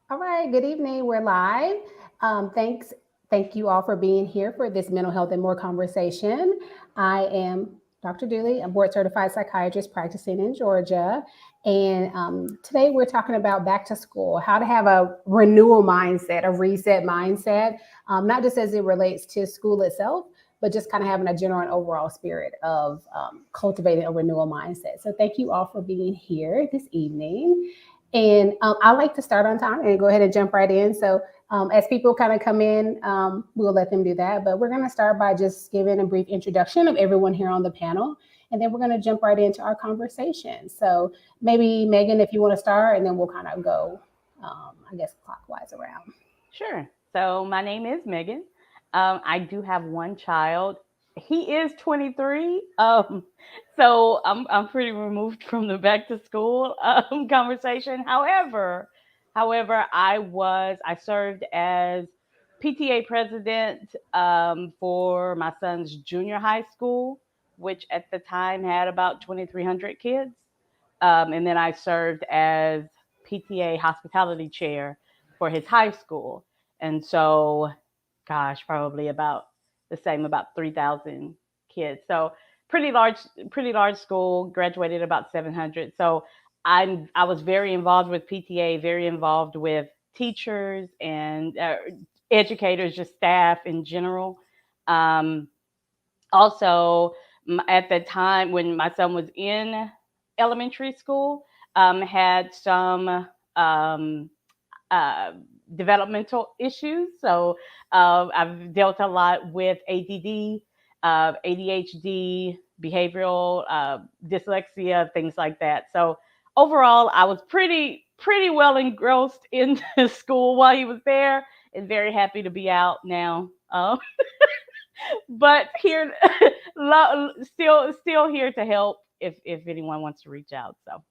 All right, good evening. We're live. Thank you all for being here for this mental health and more conversation. I am Dr. Dooley, a board certified psychiatrist practicing in Georgia. And today we're talking about back to school, how to have a renewal mindset, a reset mindset, not just as it relates to school itself, but just kind of having a general and overall spirit of cultivating a renewal mindset. So thank you all for being here this evening. And I like to start on time and go ahead and jump right in. So as people kind of come in, we'll let them do that. But we're going to start by just giving a brief introduction of everyone here on the panel. And then we're going to jump right into our conversation. So maybe Megan, if you want to start, and then we'll kind of go, I guess, clockwise around. Sure. So my name is Megan. I do have one child. He is 23. So I'm pretty removed from the back to school conversation. However, I served as PTA president for my son's junior high school, which at the time had about 2,300 kids. And then I served as PTA hospitality chair for his high school. And so, gosh, probably about the same, about 3,000 kids. So pretty large school, graduated about 700. So I was very involved with PTA, very involved with teachers and educators, just staff in general. Um, Also, at the time when my son was in elementary school, had some um, uh, developmental issues. So I've dealt a lot with ADD, ADHD, behavioral dyslexia, things like that. So overall, I was pretty well engrossed in the school while he was there, and very happy to be out now. But here, still here to help if anyone wants to reach out. So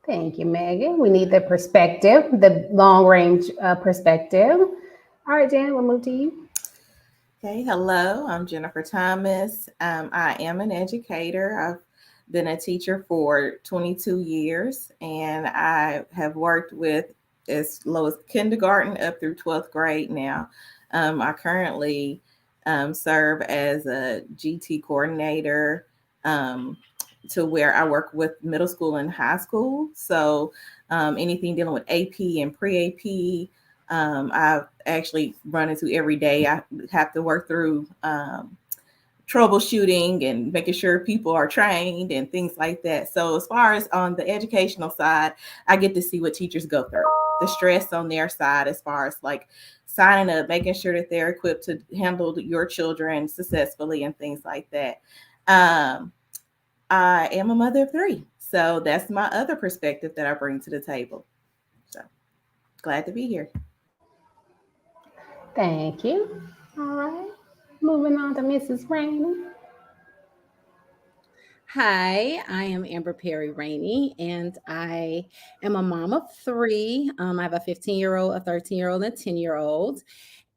Thank you, Megan. We need the perspective, the long range perspective. All right, Jan, we'll move to you. Okay, hello, I'm Jennifer Thomas. I am an educator. I've been a teacher for 22 years, and I have worked with as low as kindergarten up through 12th grade now. I currently serve as a GT coordinator to where I work with middle school and high school. So anything dealing with AP and pre AP, I actually run into every day. I have to work through troubleshooting and making sure people are trained and things like that. So as far as on the educational side, I get to see what teachers go through. The stress on their side as far as like signing up, making sure that they're equipped to handle your children successfully and things like that. Um, I am a mother of three. So that's my other perspective that I bring to the table. So glad to be here. Thank you. All right. Moving on to Mrs. Rainey. Hi, I am Amber Perry Rainey, and I am a mom of three. I have a 15-year-old, a 13-year-old, and a 10-year-old.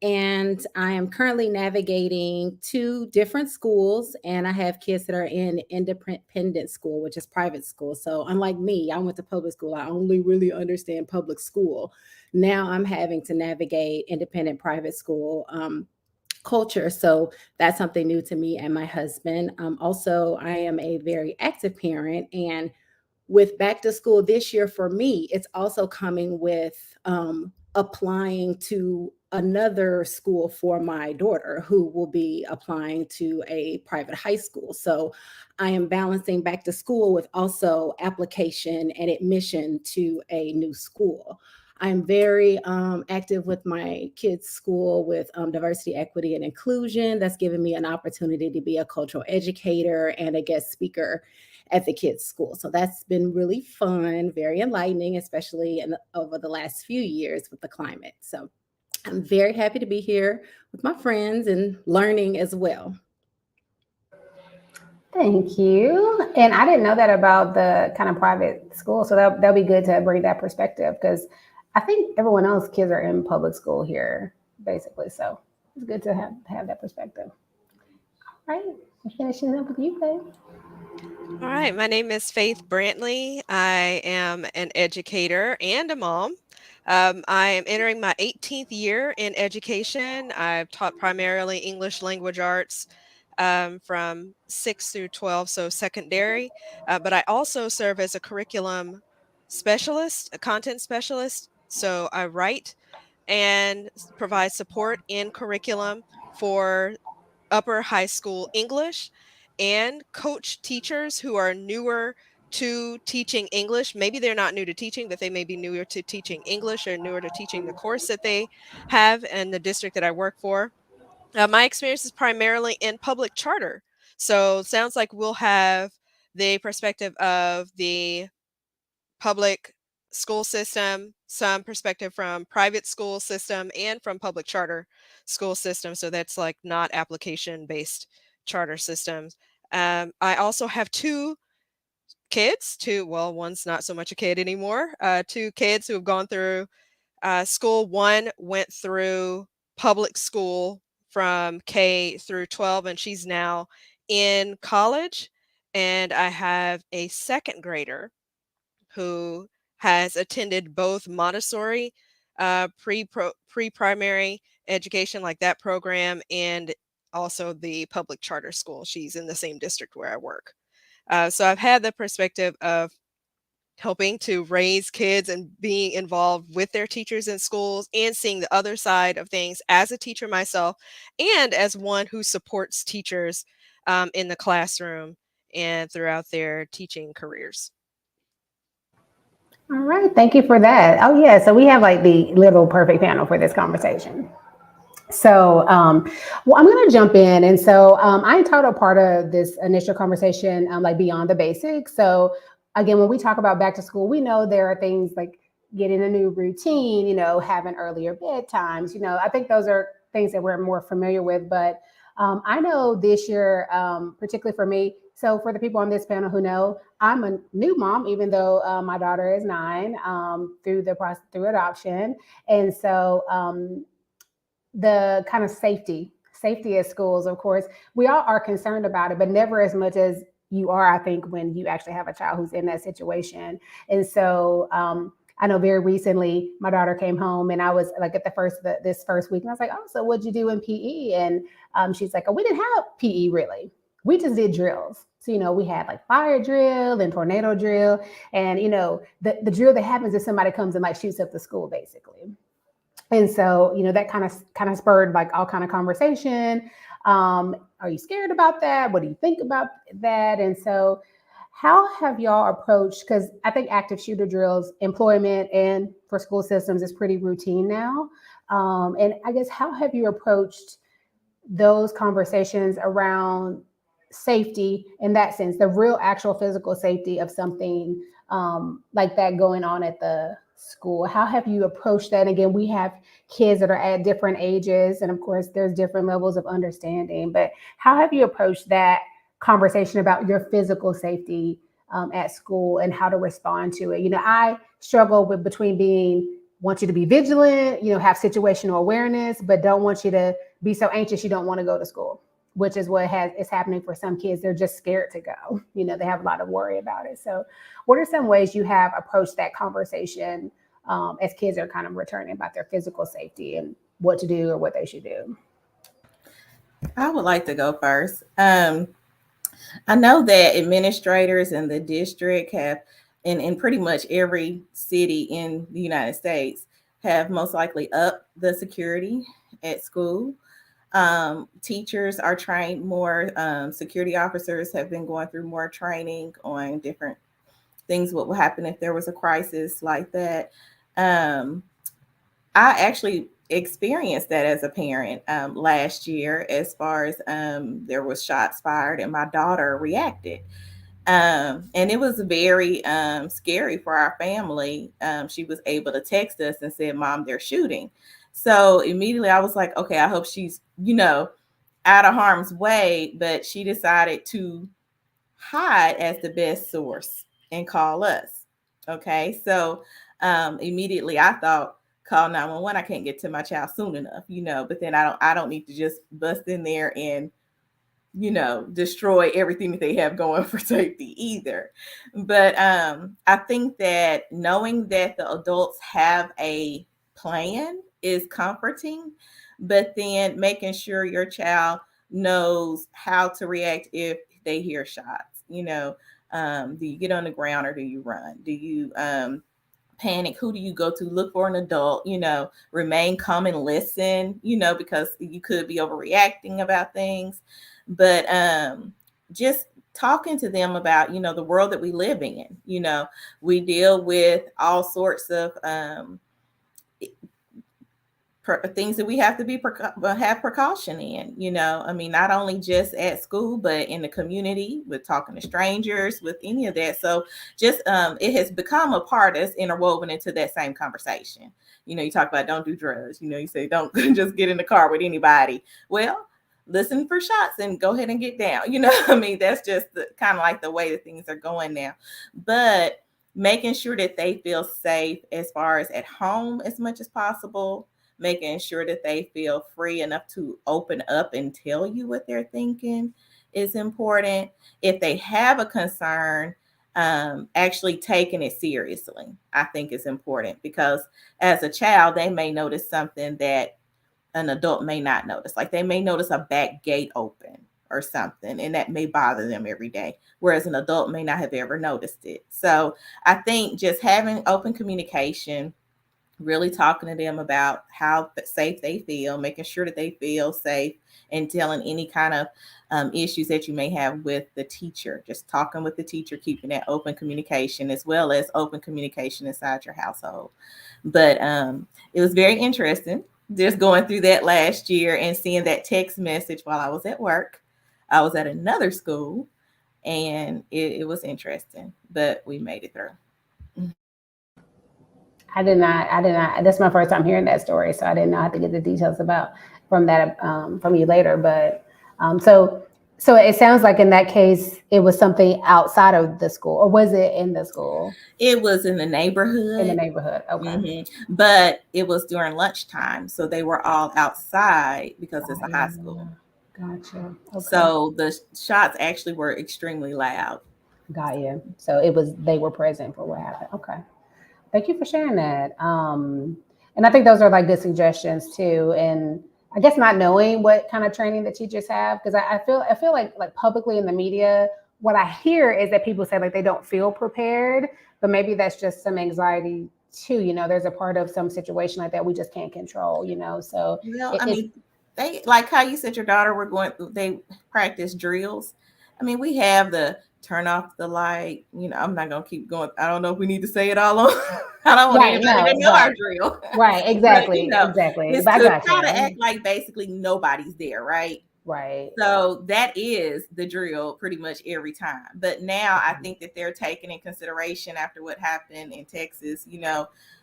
And I am currently navigating two different schools, and I have kids that are in independent school, which is private school. So, unlike me, I went to public school. I only really understand public school. Now I'm having to navigate independent private school. Culture. So that's something new to me and my husband. Also, I am a very active parent. And with back to school this year for me, it's also coming with applying to another school for my daughter who will be applying to a private high school. So I am balancing back to school with also application and admission to a new school. I'm very active with my kids' school with diversity, equity, and inclusion. That's given me an opportunity to be a cultural educator and a guest speaker at the kids' school. So that's been really fun, very enlightening, especially over the last few years with the climate. So I'm very happy to be here with my friends and learning as well. Thank you. And I didn't know that about the kind of private school. So that'll be good to bring that perspective because I think everyone else kids are in public school here, basically. So it's good to have that perspective. All right. We're finishing up with you, babe. All right, my name is Faith Brantley. I am an educator and a mom. I am entering my 18th year in education. I've taught primarily English language arts from 6 through 12, so secondary. But I also serve as a curriculum specialist, a content specialist. So I write and provide support in curriculum for upper high school English and coach teachers who are newer to teaching English. Maybe they're not new to teaching, but they may be newer to teaching English or newer to teaching the course that they have in the district that I work for. My experience is primarily in public charter. So it sounds like we'll have the perspective of the public school system, some perspective from private school system and from public charter school system. So that's like not application based charter systems. I also have two kids, well, one's not so much a kid anymore, two kids who have gone through school. One went through public school from K through 12, and she's now in college. And I have a second grader who has attended both Montessori pre-primary education, like that program, and also the public charter school. She's in the same district where I work. So I've had the perspective of helping to raise kids and being involved with their teachers in schools and seeing the other side of things as a teacher myself and as one who supports teachers in the classroom and throughout their teaching careers. All right, thank you for that. Oh yeah, so we have like the little perfect panel for this conversation. So, well, I'm going to jump in. And so I entitled part of this initial conversation, like Beyond the Basics. So, again, when we talk about back to school, we know there are things like getting a new routine, having earlier bedtimes. I think those are things that we're more familiar with. But I know this year, particularly for me, so for the people on this panel who know, I'm a new mom, even though my daughter is 9 through the process, through adoption. And so, the kind of safety at schools, of course, we all are concerned about it, but never as much as you are, I think, when you actually have a child who's in that situation. And so I know very recently my daughter came home and I was like at this first week and I was like, oh, so what'd you do in PE? And she's like, oh, we didn't have PE really. We just did drills. So, we had like fire drill and tornado drill. And, the drill that happens is somebody comes and like shoots up the school basically. And so, that kind of spurred like all kind of conversation. Are you scared about that? What do you think about that? And so, how have y'all approached? Because I think active shooter drills, employment, and for school systems is pretty routine now. And I guess how have you approached those conversations around safety in that sense, the real actual physical safety of something like that going on at the school? How have you approached that? And again, we have kids that are at different ages, and of course, there's different levels of understanding. But how have you approached that conversation about your physical safety at school and how to respond to it? I struggle with between being want you to be vigilant, have situational awareness, but don't want you to be so anxious you don't want to go to school, which is what is happening for some kids. They're just scared to go. They have a lot of worry about it. So what are some ways you have approached that conversation as kids are kind of returning about their physical safety and what to do or what they should do? I would like to go first. I know that administrators in the district have, in pretty much every city in the United States, have most likely upped the security at school. Teachers are trained more. Security officers have been going through more training on different things, what will happen if there was a crisis like that. I actually experienced that as a parent last year, as far as there was shots fired and my daughter reacted. And it was very scary for our family. She was able to text us and said, Mom, they're shooting. So immediately I was like, okay, I hope she's, out of harm's way. But she decided to hide as the best source and call us. Okay. So immediately I thought, call 911. I can't get to my child soon enough, but then I don't need to just bust in there and destroy everything that they have going for safety either. But I think that knowing that the adults have a plan is comforting, but then making sure your child knows how to react if they hear shots. Do you get on the ground or do you run? Do you panic? Who do you go to? Look for an adult. Remain calm and listen. Because you could be overreacting about things, but just talking to them about the world that we live in. We deal with all sorts of things that we have to have precaution in. I mean, not only just at school, but in the community, with talking to strangers, with any of that. So just it has become a part that's interwoven into that same conversation. You talk about don't do drugs. You say don't just get in the car with anybody. Well, listen for shots and go ahead and get down. I mean, that's just kind of like the way that things are going now. But making sure that they feel safe as far as at home as much as possible, making sure that they feel free enough to open up and tell you what they're thinking is important. If they have a concern, actually taking it seriously, I think is important, because as a child, they may notice something that an adult may not notice. Like they may notice a back gate open or something, and that may bother them every day, whereas an adult may not have ever noticed it. So I think just having open communication, really talking to them about how safe they feel, making sure that they feel safe, and telling any kind of issues that you may have with the teacher. Just talking with the teacher, keeping that open communication, as well as open communication inside your household. But it was very interesting just going through that last year and seeing that text message while I was at work. I was at another school, and it was interesting, but we made it through. I did not. That's my first time hearing that story, so I didn't know. I have to get the details from you later. But so it sounds like in that case, it was something outside of the school, or was it in the school? It was in the neighborhood. In the neighborhood, okay. Mm-hmm. But it was during lunchtime, so they were all outside because it's a high school. Gotcha. Okay. So the shots actually were extremely loud. Got you. So they were present for what happened. Okay. Thank you for sharing that. And I think those are like good suggestions too. And I guess not knowing what kind of training the teachers have, because I feel like publicly in the media, what I hear is that people say like they don't feel prepared, but maybe that's just some anxiety too. There's a part of some situation like that we just can't control. So they, like how you said your daughter they practice drills. I mean, we have the turn off the light. I'm not gonna keep going. I don't know if we need to say it all on. I don't want anybody to know our drill. Right, exactly. But, exactly. It's to try to act like basically nobody's there, right? Right. So that is the drill pretty much every time. But now I think that they're taking in consideration after what happened in Texas,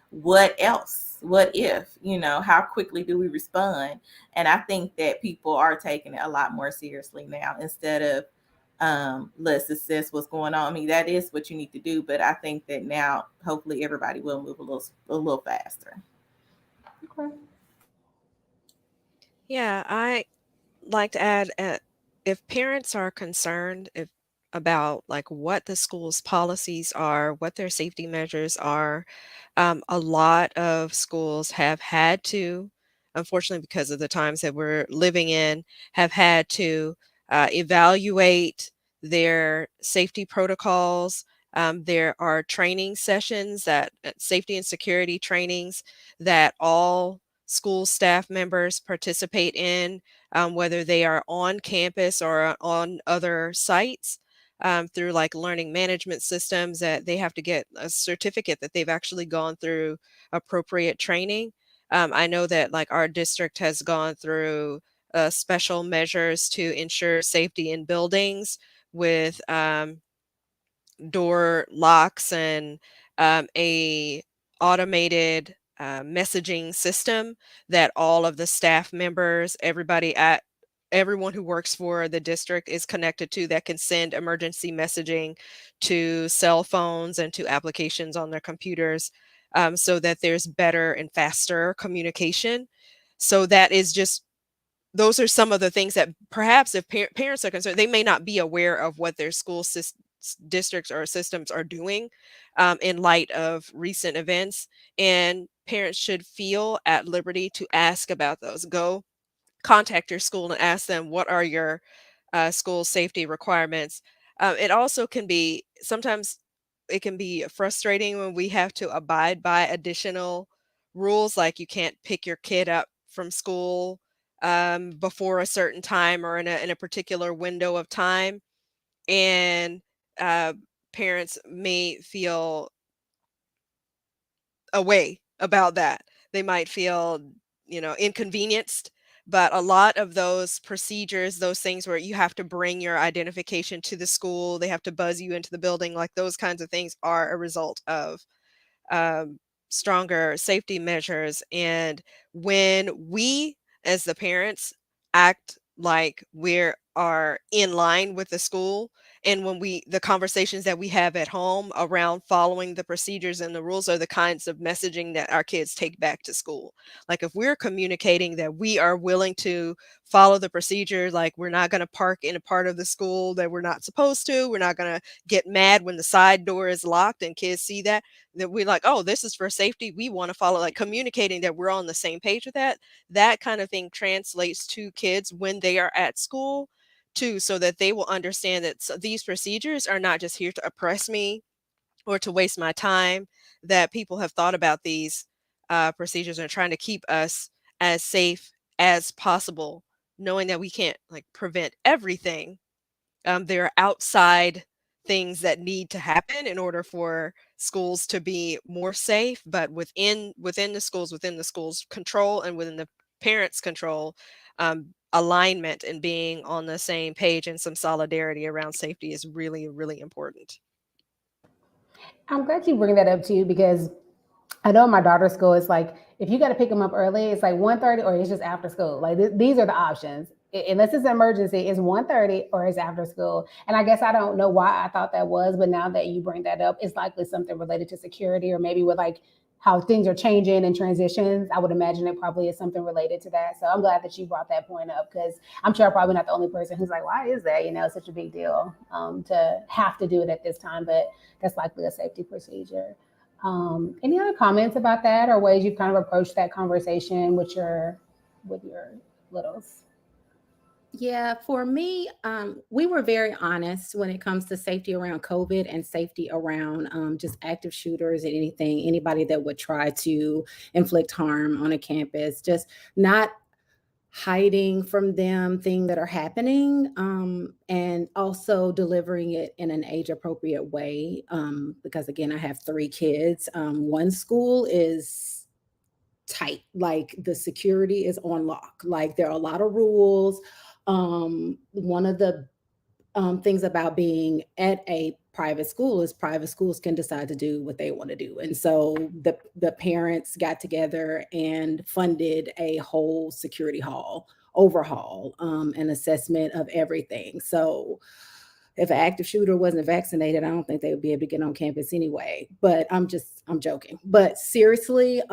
what else? What if? How quickly do we respond? And I think that people are taking it a lot more seriously now, instead of let's assess what's going on. I mean, that is what you need to do, but I think that now hopefully everybody will move a little faster. Okay. Yeah, I like to add, if parents are concerned about like what the school's policies are, what their safety measures are, a lot of schools have had to, unfortunately, because of the times that we're living in, have had to evaluate their safety protocols. There are training sessions safety and security trainings that all school staff members participate in, whether they are on campus or on other sites, through like learning management systems, that they have to get a certificate that they've actually gone through appropriate training. I know that like our district has gone through special measures to ensure safety in buildings with door locks and a automated messaging system that all of the staff members, everyone who works for the district is connected to, that can send emergency messaging to cell phones and to applications on their computers, so that there's better and faster communication. So that is just those are some of the things that perhaps if parents are concerned, they may not be aware of what their districts or systems are doing in light of recent events. And parents should feel at liberty to ask about those. Go contact your school and ask them, what are your school safety requirements? It also can be sometimes it can be frustrating when we have to abide by additional rules, like you can't pick your kid up from school before a certain time or in a particular window of time. And uh, parents may feel a way about that. They might feel, inconvenienced, but a lot of those procedures, those things where you have to bring your identification to the school, they have to buzz you into the building, like those kinds of things are a result of um, stronger safety measures. And when we, as the parents, act like we are in line with the school, and when the conversations that we have at home around following the procedures and the rules are the kinds of messaging that our kids take back to school. Like if we're communicating that we are willing to follow the procedure, like we're not going to park in a part of the school that we're not supposed to, we're not going to get mad when the side door is locked and kids see that we're like, oh, this is for safety, we want to follow, like communicating that we're on the same page with that kind of thing translates to kids when they are at school too, so that they will understand that these procedures are not just here to oppress me or to waste my time, that people have thought about these procedures and are trying to keep us as safe as possible, knowing that we can't like prevent everything. There are outside things that need to happen in order for schools to be more safe, but within the schools control and within the parents control, alignment and being on the same page and some solidarity around safety is really, really important. I'm glad you bring that up too, because I know my daughter's school is like, if you got to pick them up early, it's like 1:30 or it's just after school. Like these are the options. Unless it's an emergency, it's 1:30 or it's after school. And I guess I don't know why I thought that was, but now that you bring that up, it's likely something related to security or maybe with like how things are changing and transitions. I would imagine it probably is something related to that. So I'm glad that you brought that point up, because I'm sure I'm probably not the only person who's like, why is that, such a big deal to have to do it at this time, but that's likely a safety procedure. Any other comments about that, or ways you've kind of approached that conversation with your littles? Yeah, for me, we were very honest when it comes to safety around COVID and safety around just active shooters and anybody that would try to inflict harm on a campus, just not hiding from them things that are happening, and also delivering it in an age appropriate way. Because again, I have three kids. One school is tight, like the security is on lock, like there are a lot of rules. One of the things about being at a private school is private schools can decide to do what they want to do. And so the parents got together and funded a whole security hall overhaul, an assessment of everything. So if an active shooter wasn't vaccinated, I don't think they would be able to get on campus anyway. But I'm joking. But seriously,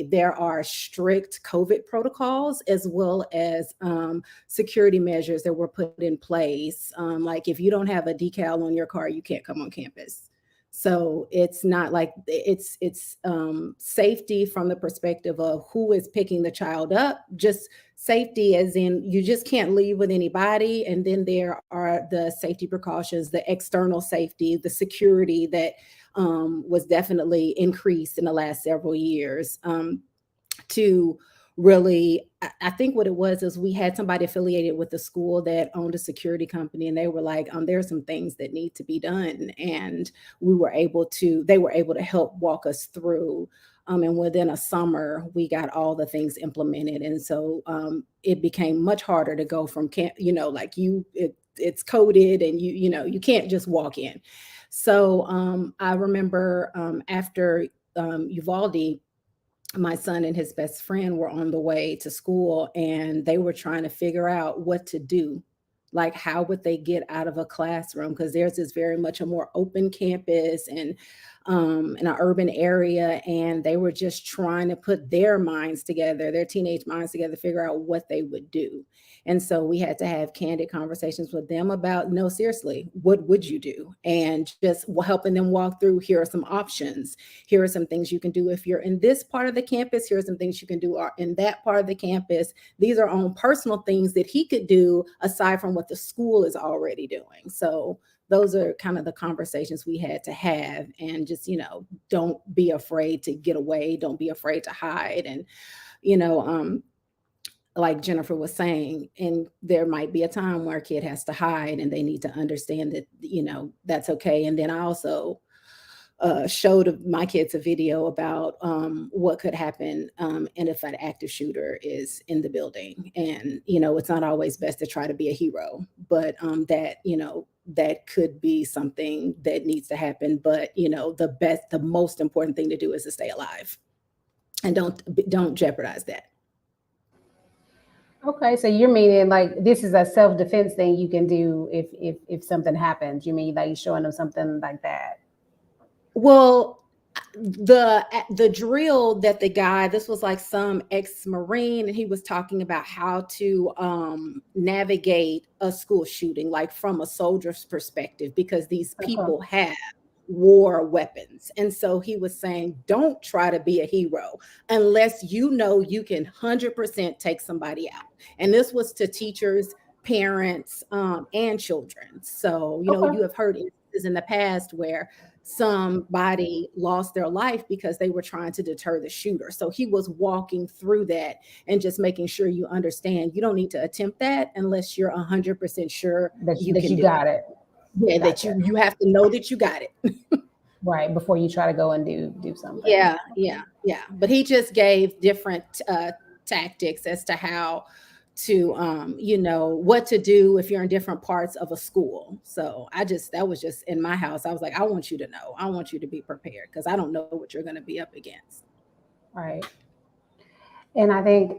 there are strict COVID protocols as well as security measures that were put in place. Like if you don't have a decal on your car, you can't come on campus. So it's not like it's safety from the perspective of who is picking the child up, just safety as in you just can't leave with anybody. And then there are the safety precautions, the external safety, the security that was definitely increased in the last several years, to really, I think what it was is we had somebody affiliated with the school that owned a security company, and they were like, there are some things that need to be done. And they were able to help walk us through. And within a summer, we got all the things implemented. And so it became much harder to go from camp, it's coded and you can't just walk in. So I remember after Uvalde, my son and his best friend were on the way to school, and they were trying to figure out what to do. Like, how would they get out of a classroom? Because theirs is very much a more open campus. And in an urban area, and they were just trying to put their minds together, their teenage minds together, figure out what they would do. And so we had to have candid conversations with them about, no, seriously, what would you do? And just helping them walk through, here are some options. Here are some things you can do if you're in this part of the campus. Here are some things you can do in that part of the campus. These are own personal things that he could do aside from what the school is already doing. So those are kind of the conversations we had to have, and just, don't be afraid to get away. Don't be afraid to hide. And, like Jennifer was saying, and there might be a time where a kid has to hide, and they need to understand that, that's okay. And then I also showed my kids a video about what could happen, and if an active shooter is in the building. And, it's not always best to try to be a hero, but that could be something that needs to happen. But, the most important thing to do is to stay alive, and don't jeopardize that. Okay, so you're meaning like this is a self-defense thing you can do if something happens. You mean like you're showing them something like that? Well, the drill that this was like some ex-Marine, and he was talking about how to navigate a school shooting, like from a soldier's perspective, because these people have war weapons. And so he was saying, don't try to be a hero unless you can 100% take somebody out. And this was to teachers, parents, and children. So, you have heard instances in the past where somebody lost their life because they were trying to deter the shooter. So he was walking through that and just making sure you understand you don't need to attempt that unless you're 100% sure that you got it. Yeah, gotcha. That you have to know that you got it. Right, before you try to go and do something. Yeah. But he just gave different tactics as to how to what to do if you're in different parts of a school. So that was just in my house. I was like, I want you to know, I want you to be prepared, because I don't know what you're going to be up against. Right. And I think,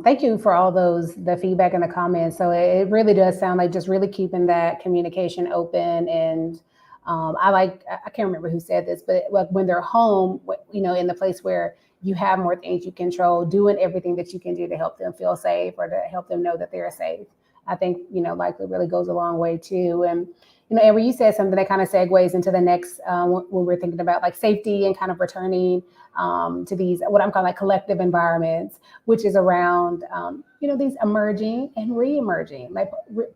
thank you for all the feedback and the comments. So it really does sound like just really keeping that communication open. And I can't remember who said this, but like when they're home, in the place where you have more things you control, doing everything that you can do to help them feel safe or to help them know that they're safe. I think, likely really goes a long way too. And, Amber, you said something that kind of segues into the next, when we're thinking about like safety and kind of returning to these, what I'm calling like collective environments, which is around, these emerging and re-emerging, like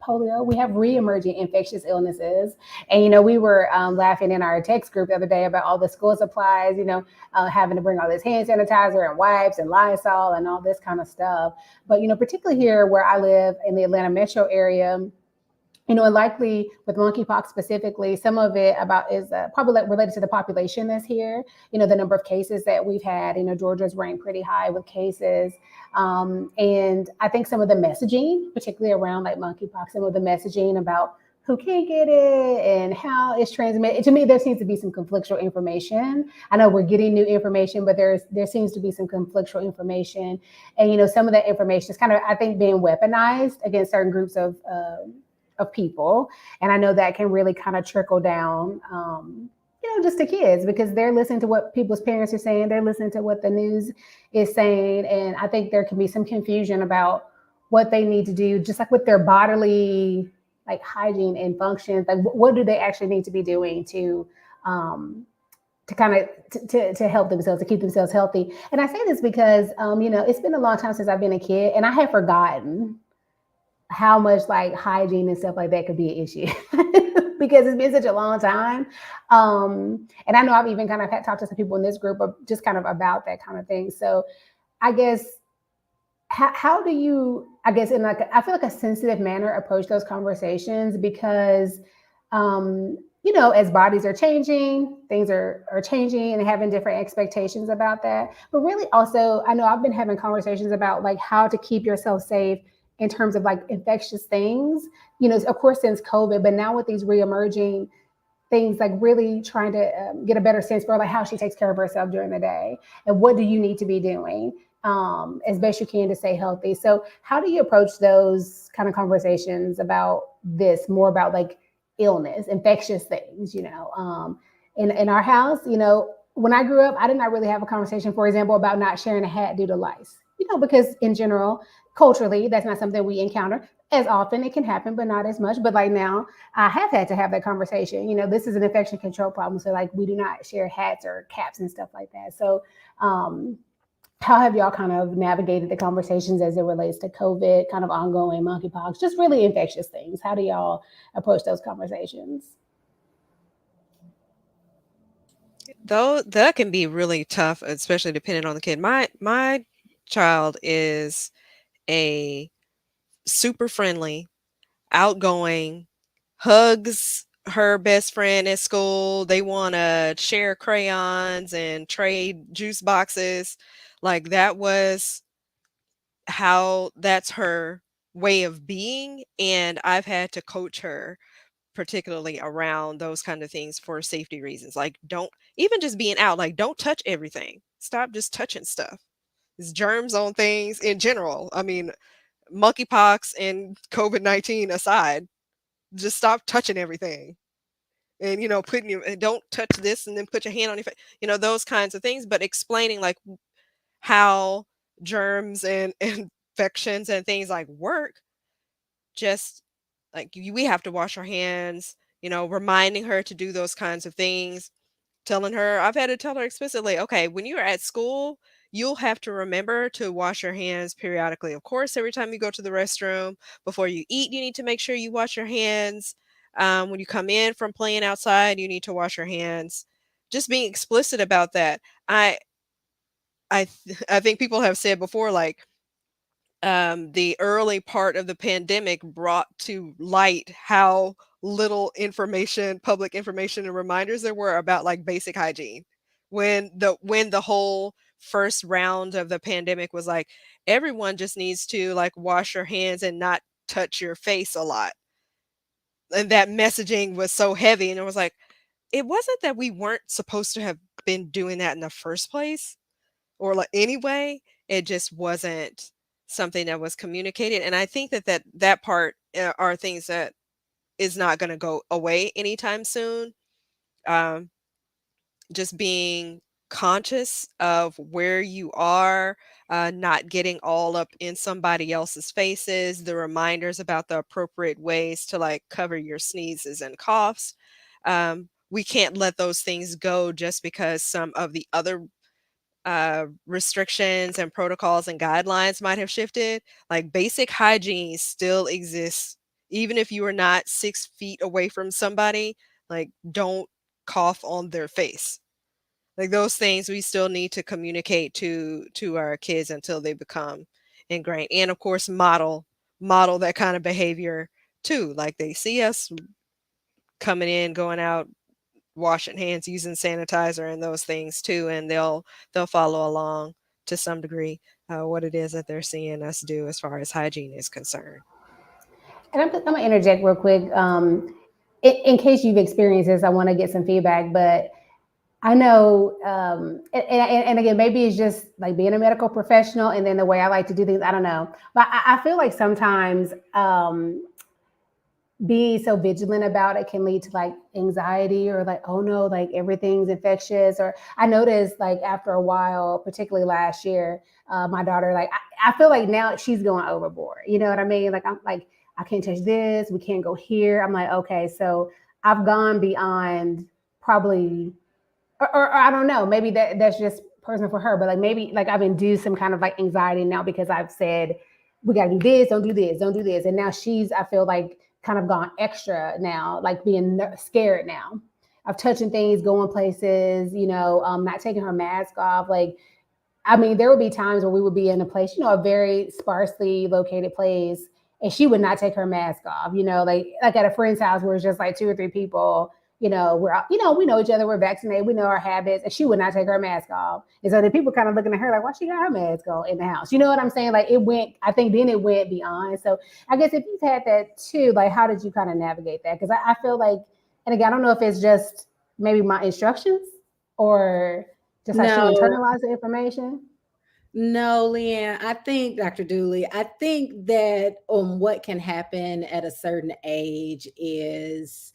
polio. We have re-emerging infectious illnesses. And, we were laughing in our text group the other day about all the school supplies, having to bring all this hand sanitizer and wipes and Lysol and all this kind of stuff. But, particularly here where I live in the Atlanta metro area, and likely with monkeypox specifically, some of it is probably related to the population that's here. The number of cases that we've had. Georgia's ranked pretty high with cases, and I think some of the messaging, particularly around like monkeypox, some of the messaging about who can get it and how it's transmitted. To me, there seems to be some conflictual information. I know we're getting new information, but there seems to be some conflictual information, and some of that information is kind of, I think, being weaponized against certain groups of people. And I know that can really kind of trickle down, just to kids, because they're listening to what people's parents are saying. They're listening to what the news is saying. And I think there can be some confusion about what they need to do, just like with their bodily like hygiene and functions. Like what do they actually need to be doing to kind of to help themselves, to keep themselves healthy. And I say this because, it's been a long time since I've been a kid, and I had forgotten how much like hygiene and stuff like that could be an issue because it's been such a long time. And I know I've even kind of talked to some people in this group just kind of about that kind of thing. So I guess, how do you, I guess in like, I feel like a sensitive manner approach those conversations because, as bodies are changing, things are changing and having different expectations about that. But really also, I know I've been having conversations about like how to keep yourself safe in terms of like infectious things, of course, since COVID, but now with these reemerging things, like really trying to get a better sense for like how she takes care of herself during the day and what do you need to be doing as best you can to stay healthy. So how do you approach those kind of conversations about this, more about like illness, infectious things, in our house, when I grew up, I did not really have a conversation, for example, about not sharing a hat due to lice. Because in general, culturally, that's not something we encounter as often. It can happen, but not as much. But like now, I have had to have that conversation. This is an infection control problem, so like we do not share hats or caps and stuff like that. So, how have y'all kind of navigated the conversations as it relates to COVID, kind of ongoing monkeypox, just really infectious things? How do y'all approach those conversations? Though that can be really tough, especially depending on the kid. My child is a super friendly, outgoing, hugs her best friend at school. They want to share crayons and trade juice boxes. Like that's her way of being. And I've had to coach her particularly around those kind of things for safety reasons. Like, don't even just being out, like, don't touch everything. Stop just touching stuff. There's germs on things in general. I mean, monkeypox and COVID-19 aside, just stop touching everything. And don't touch this and then put your hand on your face. Those kinds of things, but explaining like how germs and infections and things like work. Just like we have to wash our hands, reminding her to do those kinds of things, telling her, I've had to tell her explicitly, okay, when you're at school, you'll have to remember to wash your hands periodically. Of course, every time you go to the restroom, before you eat, you need to make sure you wash your hands. When you come in from playing outside, you need to wash your hands. Just being explicit about that. I think people have said before, like, the early part of the pandemic brought to light how little information, public information and reminders there were about like basic hygiene. When the whole first round of the pandemic was like, everyone just needs to like wash your hands and not touch your face a lot. And that messaging was so heavy. And it was like, it wasn't that we weren't supposed to have been doing that in the first place, or like anyway, it just wasn't something that was communicated. And I think that part are things that is not going to go away anytime soon. um, just being conscious of where you are, not getting all up in somebody else's faces, the reminders about the appropriate ways to like cover your sneezes and coughs. We can't let those things go just because some of the other restrictions and protocols and guidelines might have shifted. Like basic hygiene still exists, even if you are not 6 feet away from somebody. Like, don't cough on their face. Like those things we still need to communicate to our kids until they become ingrained, and of course model that kind of behavior too. Like they see us coming in, going out, washing hands, using sanitizer and those things too, and they'll follow along to some degree what it is that they're seeing us do as far as hygiene is concerned. And I'm going to interject real quick. In case you've experienced this, I want to get some feedback. But I know, and again, maybe it's just like being a medical professional and then the way I like to do things. I don't know. But I feel like sometimes being so vigilant about it can lead to like anxiety or like, oh no, like everything's infectious. Or I noticed like after a while, particularly last year, my daughter, like I feel like now she's going overboard. You know what I mean? Like I'm like, I can't touch this. We can't go here. I'm like, okay, so I've gone beyond probably, or I don't know, maybe that's just personal for her, but like maybe like I've induced some kind of like anxiety now because I've said we got to do this, don't do this, don't do this, and now she's, I feel like, kind of gone extra now, like being scared now of touching things, going places, not taking her mask off. Like, I mean, there would be times where we would be in a place, a very sparsely located place, and she would not take her mask off, like at a friend's house where it's just like two or three people, we're, we know each other, we're vaccinated, we know our habits, and she would not take her mask off. And so the people kind of looking at her like, why she got her mask on in the house? You know what I'm saying? Like I think then it went beyond. So I guess if you've had that too, like, how did you kind of navigate that? Because I feel like, and again, I don't know if it's just maybe my instructions or just how she internalized the information. No, Leanne, I think, Dr. Dooley, I think that what can happen at a certain age is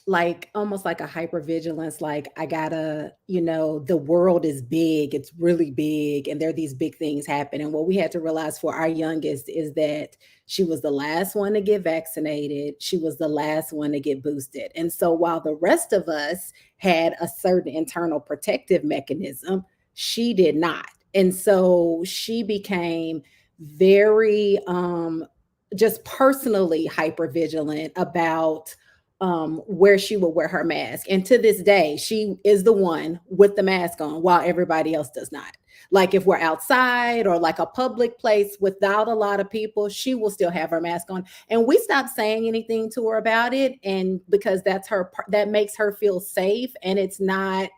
like almost like a hypervigilance, like I gotta, the world is big, it's really big, and there are these big things happen. And what we had to realize for our youngest is that she was the last one to get vaccinated, she was the last one to get boosted. And so while the rest of us had a certain internal protective mechanism, she did not. And so she became very just personally hyper vigilant about where she would wear her mask. And to this day, she is the one with the mask on while everybody else does not. Like if we're outside or like a public place without a lot of people, she will still have her mask on. And we stopped saying anything to her about it. And because that makes her feel safe. And it's not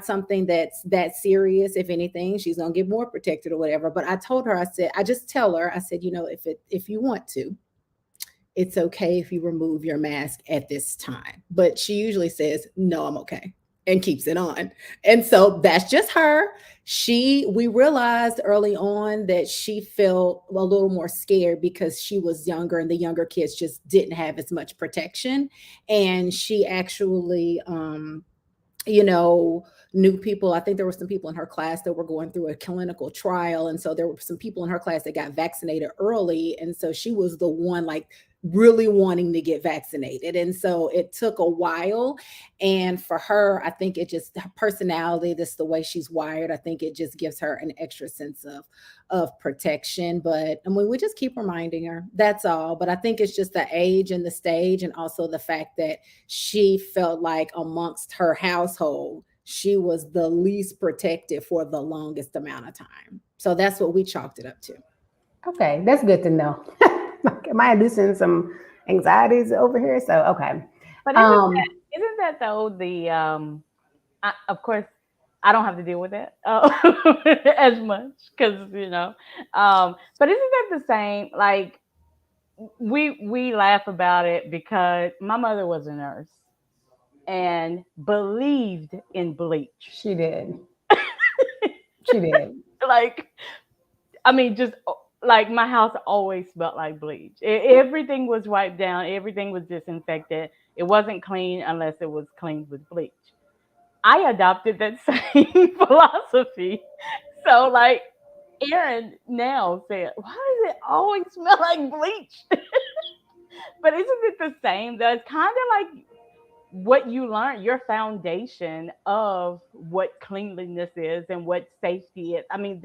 something that's that serious. If anything, she's gonna get more protected or whatever. But I told her, I just tell her, I said, if you want to, it's okay if you remove your mask at this time. But she usually says, no, I'm okay, and keeps it on. And so that's just her. We realized early on that she felt a little more scared because she was younger and the younger kids just didn't have as much protection. And she actually, knew people. I think there were some people in her class that were going through a clinical trial. And so there were some people in her class that got vaccinated early. And so she was the one like really wanting to get vaccinated. And so it took a while. And for her, I think it just, her personality, this the way she's wired, I think it just gives her an extra sense of protection. But I mean, we just keep reminding her, that's all. But I think it's just the age and the stage, and also the fact that she felt like amongst her household, she was the least protected for the longest amount of time. So that's what we chalked it up to. Okay, that's good to know. Like, am I inducing some anxieties over here? So, okay. But Um, isn't that though of course I don't have to deal with it as much because but isn't that the same? Like we laugh about it because my mother was a nurse and believed in bleach. she did. She did. Like I mean, just like my house always smelled like bleach. Everything was wiped down. Everything was disinfected. It wasn't clean unless it was cleaned with bleach. I adopted that same philosophy. So, like, Aaron now said, "Why does it always smell like bleach?" But isn't it the same? That's kind of like what you learn, your foundation of what cleanliness is and what safety is. I mean,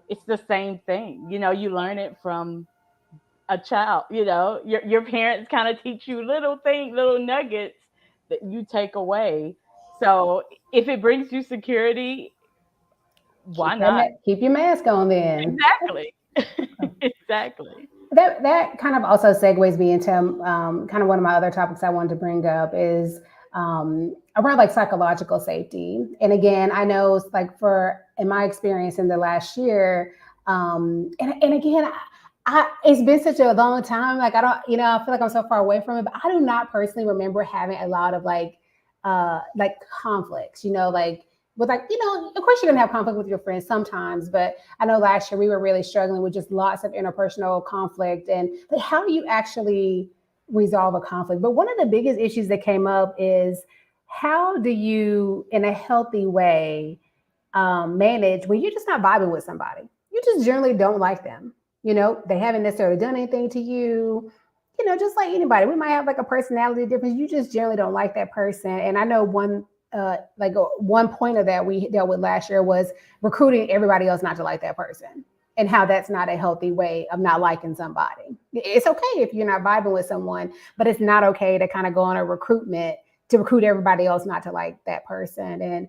it's the same thing. You learn it from a child. Your parents kind of teach you little things, little nuggets that you take away. So if it brings you security, why not? Keep your mask on then. Exactly. Exactly. That kind of also segues me into kind of one of my other topics I wanted to bring up is around like psychological safety. And again, I know like in my experience in the last year, and again, it's been such a long time. Like I don't, I feel like I'm so far away from it, but I do not personally remember having a lot of like conflicts, like with like, of course you're gonna have conflict with your friends sometimes, but I know last year we were really struggling with just lots of interpersonal conflict and like, how do you actually resolve a conflict? But one of the biggest issues that came up is how do you, in a healthy way, manage when you're just not vibing with somebody? You just generally don't like them. They haven't necessarily done anything to you. Just like anybody, we might have like a personality difference. You just generally don't like that person. And I know one point of that we dealt with last year was recruiting everybody else not to like that person, and how that's not a healthy way of not liking somebody. It's okay if you're not vibing with someone, but it's not okay to kind of go on a recruitment to recruit everybody else not to like that person. And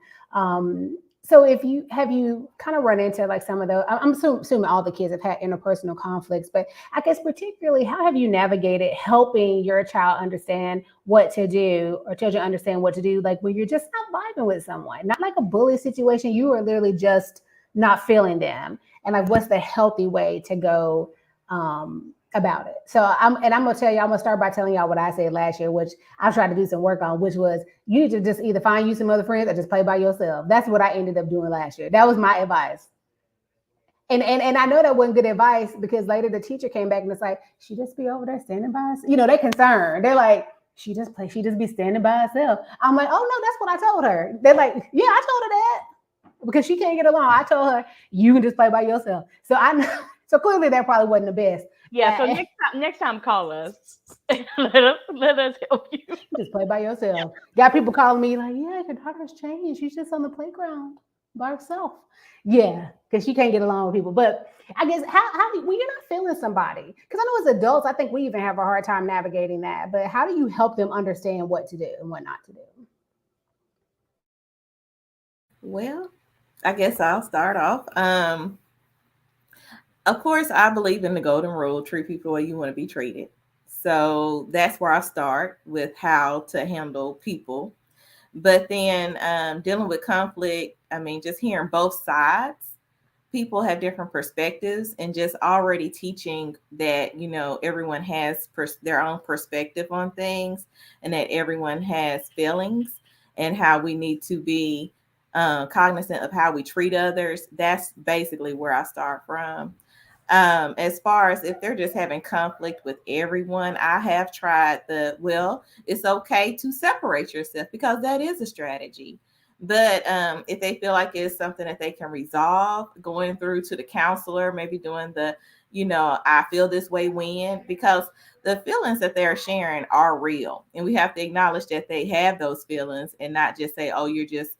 so have you kind of run into like some of those? I'm assuming all the kids have had interpersonal conflicts, but I guess particularly how have you navigated helping your child understand what to do, or children understand what to do, like when you're just not vibing with someone, not like a bully situation, you are literally just not feeling them, and like what's the healthy way to go about it? So I'm gonna tell you, I'm gonna start by telling y'all what I said last year, which I tried to do some work on, which was you need to just either find you some other friends or just play by yourself. That's what I ended up doing last year. That was my advice. And I know that wasn't good advice, because later the teacher came back and it's like, she just be over there standing by us. They're concerned. They're like, She just be standing by herself. I'm like, oh no, that's what I told her. They're like, yeah, I told her that because she can't get along. I told her you can just play by yourself. So I know, so clearly that probably wasn't the best. Yeah, so next time call us. Let us help you. Just play by yourself. Got people calling me like, yeah, your daughter's changed. She's just on the playground by herself. Yeah, because she can't get along with people. But I guess when you're not feeling somebody, because I know as adults, I think we even have a hard time navigating that. But how do you help them understand what to do and what not to do? Well, I guess I'll start off. Of course, I believe in the golden rule: treat people the way you want to be treated. So that's where I start with how to handle people. But then dealing with conflict, I mean, just hearing both sides. People have different perspectives, and just already teaching that, everyone has their own perspective on things, and that everyone has feelings, and how we need to be cognizant of how we treat others. That's basically where I start from. As far as if they're just having conflict with everyone, I have tried it's okay to separate yourself, because that is a strategy. But if they feel like it's something that they can resolve, going through to the counselor, maybe doing I feel this way because the feelings that they're sharing are real. And we have to acknowledge that they have those feelings, and not just say, oh, you're just,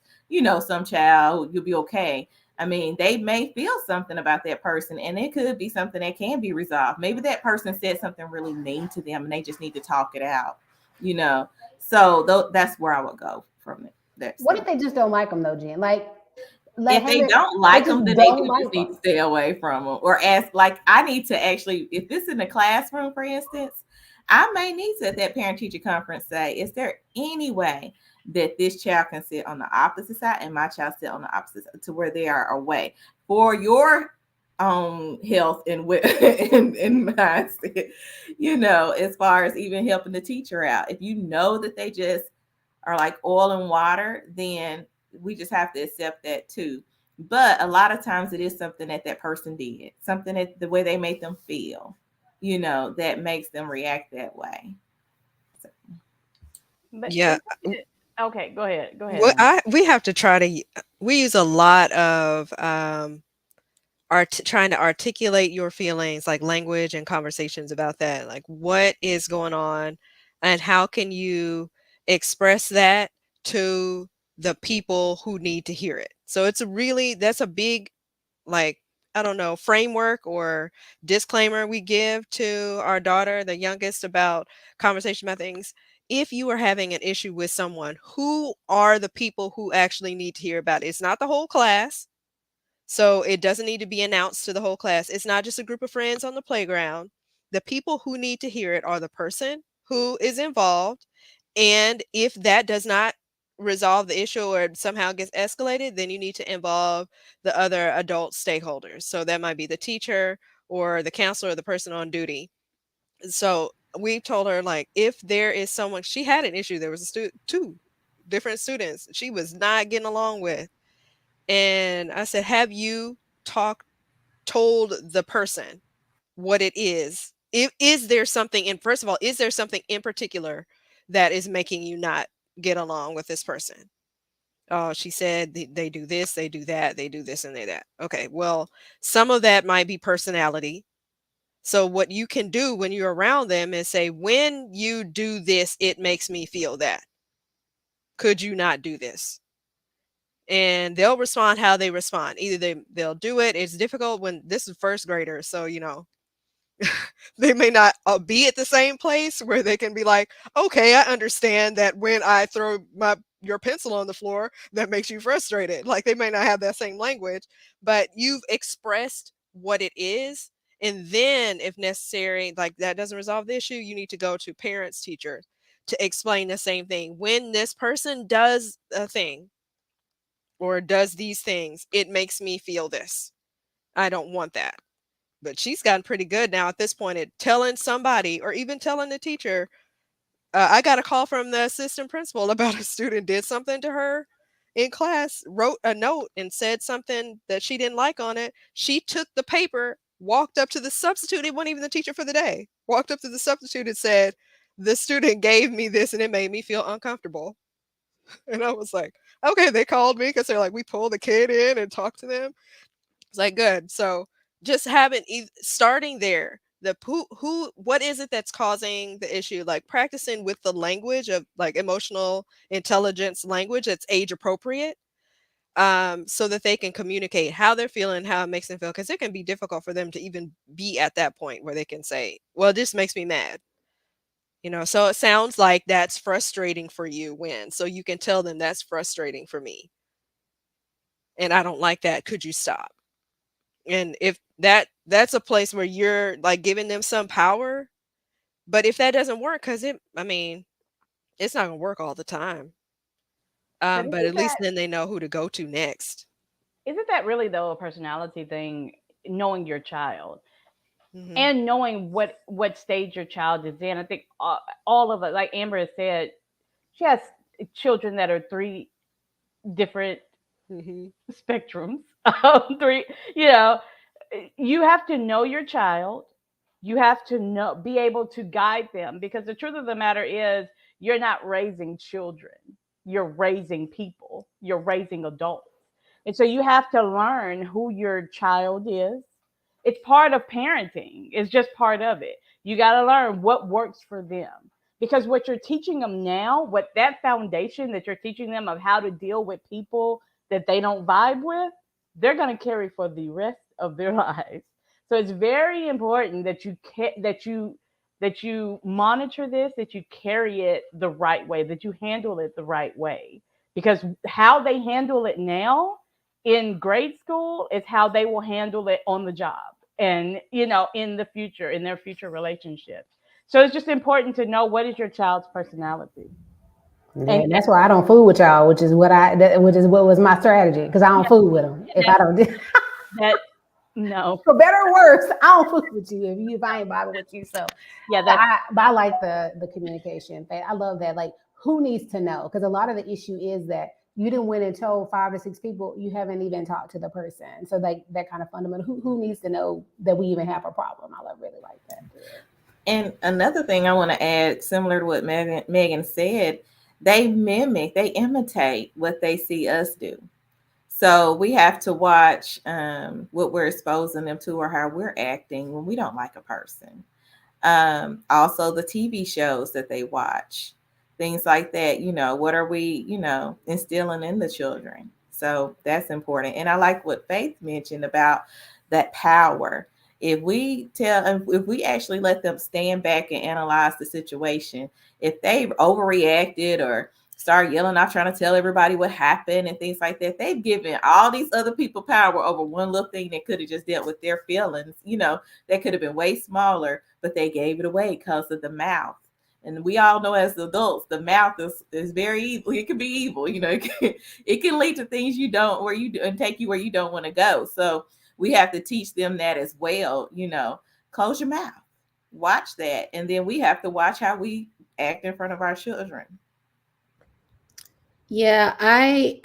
some child, you'll be okay. I mean, they may feel something about that person, and it could be something that can be resolved. Maybe that person said something really mean to them, and they just need to talk it out, you know. So that's where I would go from it. What if they just don't like them though, Jen? If they don't they like just them, then they don't do just like need to them. stay away from them, or ask. Like, I need to actually, if this is in the classroom, for instance, I may need to, at that parent teacher conference, say, is there any way that this child can sit on the opposite side and my child sit on the opposite side, to where they are away, for your own health and and mindset, as far as even helping the teacher out. If you know that they just are like oil and water, then we just have to accept that too. But a lot of times it is something that person did, something that the way they made them feel, that makes them react that way. So. But Yeah. okay, go ahead. Go ahead, man. We have to try to, we use a lot of trying to articulate your feelings, like language and conversations about that, like what is going on and how can you express that to the people who need to hear it. So that's a big, like, I don't know, framework or disclaimer we give to our daughter, the youngest, about conversation about things. If you are having an issue with someone, who are the people who actually need to hear about it? It's not the whole class. So it doesn't need to be announced to the whole class. It's not just a group of friends on the playground. The people who need to hear it are the person who is involved. And if that does not resolve the issue or somehow gets escalated, then you need to involve the other adult stakeholders. So that might be the teacher or the counselor or the person on duty. So we told her, like, if there is someone, she had an issue. There was two different students she was not getting along with. And I said, have you told the person what it is? Is there something first of all, is there something in particular that is making you not get along with this person? Oh, she said they do this, they do that, they do this and they that. Okay, well, some of that might be personality. So what you can do when you're around them is say, when you do this, it makes me feel that. Could you not do this? And they'll respond how they respond. Either they'll do it. It's difficult when this is first graders, so they may not be at the same place where they can be like, okay, I understand that when I throw your pencil on the floor, that makes you frustrated. Like, they may not have that same language, but you've expressed what it is. And then if necessary, like that doesn't resolve the issue, you need to go to parents, teachers to explain the same thing. When this person does a thing or does these things, it makes me feel this. I don't want that. But she's gotten pretty good now at this point at telling somebody or even telling the teacher. I got a call from the assistant principal about a student did something to her in class, wrote a note and said something that she didn't like on it. She took the paper, walked up to the substitute. It wasn't even the teacher for the day. Walked up to the substitute and said, the student gave me this and it made me feel uncomfortable. And I was like, okay, they called me because they're like, we pulled the kid in and talked to them. It's like, good. So just having, starting there, the what is it that's causing the issue? Like practicing with the language of like emotional intelligence language that's age appropriate, so that they can communicate how they're feeling, how it makes them feel. Because it can be difficult for them to even be at that point where they can say, well, this makes me mad. So it sounds like that's frustrating for you when, so you can tell them that's frustrating for me. And I don't like that. Could you stop? And if that's a place where you're like giving them some power, but if that doesn't work, because I mean, it's not gonna work all the time. But But at least then they know who to go to next. isn't that really though a personality thing? Knowing your child Hmm. and knowing what stage your child is in. I think all of it, like Amber has said, she has children that are three different Hmm. spectrums. Three, you know, you have to know your child. You have to be able to guide them, because the truth of the matter is you're not raising children. You're raising people. You're raising adults. And so you have to learn who your child is. It's part of parenting. It's just part of it. You got to learn what works for them. Because what you're teaching them now, what that foundation that you're teaching them of how to deal with people that they don't vibe with, they're going to carry for the rest of their lives. So it's very important that you monitor this, that you carry it the right way, that you handle it the right way. Because how they handle it now in grade school is how they will handle it on the job and in the future, in their future relationships. So it's just important to know what is your child's personality. Yeah, And and that's why I don't fool with y'all, which is what was my strategy, because I don't yeah, fool with them. If I that's don't, that no. for better or worse, I don't fool with you if I ain't bothered with you. So, Yeah, that's but I like the communication. I love that. Like, who needs to know? Because a lot of the issue is that you didn't went and told 5 or 6 people, you haven't even talked to the person. So like that kind of fundamental. Who needs to know that we even have a problem? Really like that. And another thing I want to add, similar to what Megan said, they imitate what they see us do. So we have to watch what we're exposing them to or how we're acting when we don't like a person. Also, the TV shows that they watch, things like that. What are we, instilling in the children? So that's important. And I like what Faith mentioned about that power. If we actually let them stand back and analyze the situation, if they overreacted or start yelling out, trying to tell everybody what happened and things like that, they've given all these other people power over one little thing that could have just dealt with their feelings. That could have been way smaller, but they gave it away because of the mouth. And we all know as adults, the mouth is very evil. It can be evil. It can lead to things and take you where you don't want to go. So we have to teach them that as well. Close your mouth, watch that. And then we have to watch how we act in front of our children. Yeah, I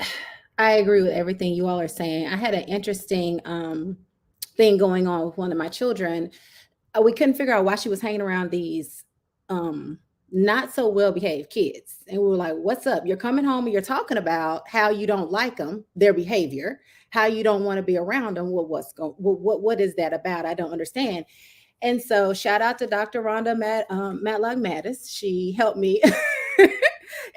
agree with everything you all are saying. I had an interesting thing going on with one of my children. We couldn't figure out why she was hanging around these um not so well behaved kids, and we were like, what's up? You're coming home and you're talking about how you don't like them, their behavior, how you don't want to be around them. What is that about? I don't understand. And so shout out to Dr. Rhonda Matlock Mattis. She helped me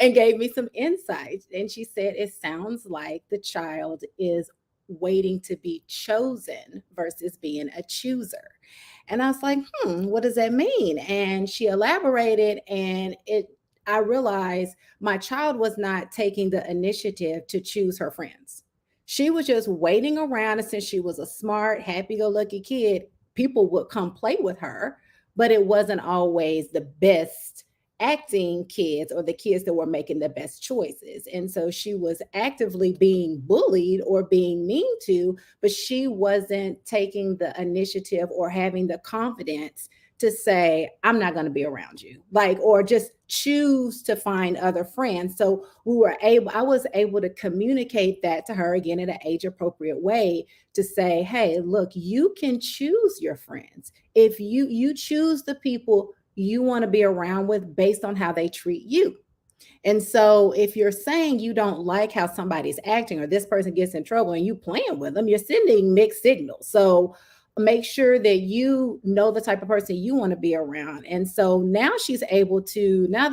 and gave me some insight. And she said, it sounds like the child is waiting to be chosen versus being a chooser. And I was like, what does that mean? And she elaborated, and I realized my child was not taking the initiative to choose her friends. She was just waiting around, and since she was a smart, happy-go-lucky kid, people would come play with her, but it wasn't always the best acting kids or the kids that were making the best choices. And so she was actively being bullied or being mean to, but she wasn't taking the initiative or having the confidence to say, I'm not going to be around you, like, or just choose to find other friends. So I was able to communicate that to her again in an age appropriate way, to say, hey, look, you can choose your friends. If you choose the people you want to be around with based on how they treat you. And so if you're saying you don't like how somebody's acting or this person gets in trouble and you playing with them, you're sending mixed signals. So make sure that you know the type of person you want to be around. And so now the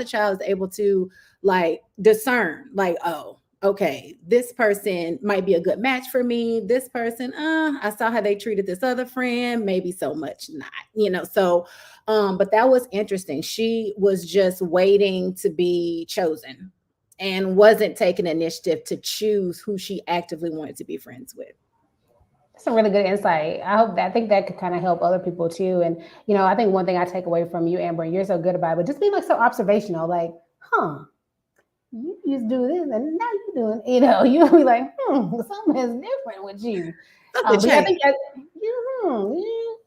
child is able to like discern, like, oh, okay, this person might be a good match for me. This person, I saw how they treated this other friend, maybe so much not, So but that was interesting. She was just waiting to be chosen and wasn't taking initiative to choose who she actively wanted to be friends with. That's a really good insight. I think that could kind of help other people too. And I think one thing I take away from you, Amber, and you're so good about it, but just be like so observational, like, huh, you used to do this and now you're doing, you'll be like, something is different with you. Something But I changed. think that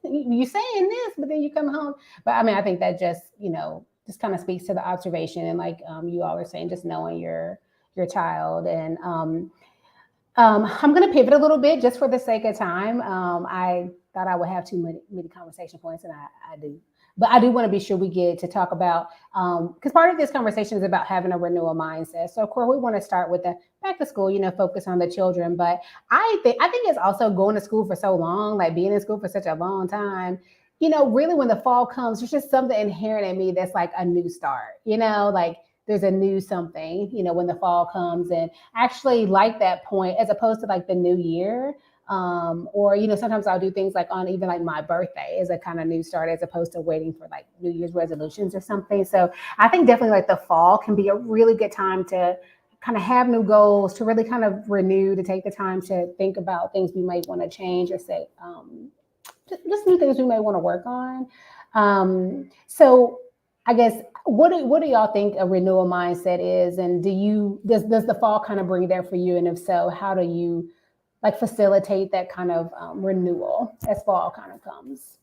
you saying this, but then you come home. But I mean, I think that just kind of speaks to the observation and like you all are saying, just knowing your child. And I'm going to pivot a little bit just for the sake of time. I thought I would have too many conversation points, and I do. But I do want to be sure we get to talk about, because part of this conversation is about having a renewal mindset. So, of course, we want to start with the back to school, focus on the children. But I think it's also going to school for so long, like being in school for such a long time. Really when the fall comes, there's just something inherent in me that's like a new start, like there's a new something, when the fall comes. And actually like that point, as opposed to like the new year. Or sometimes I'll do things like on even like my birthday as a kind of new start, as opposed to waiting for like New Year's resolutions or something. So I think definitely like the fall can be a really good time to kind of have new goals, to really kind of renew, to take the time to think about things we might want to change or say, just new things we may want to work on. So I guess what do y'all think a renewal mindset is, and does the fall kind of bring that for you? And if so, how do you like facilitate that kind of renewal as fall kind of comes?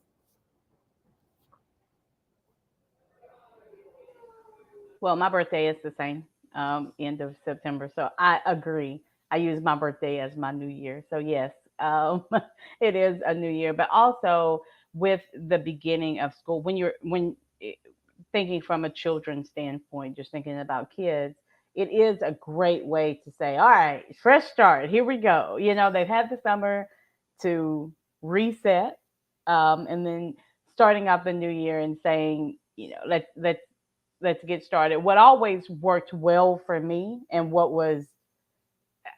Well, my birthday is the same, end of September. So I agree. I use my birthday as my new year. So yes, it is a new year. But also with the beginning of school, thinking from a children's standpoint, just thinking about kids, it is a great way to say, all right, fresh start. Here we go. They've had the summer to reset, and then starting out the new year and saying, let's get started. What always worked well for me, and what was,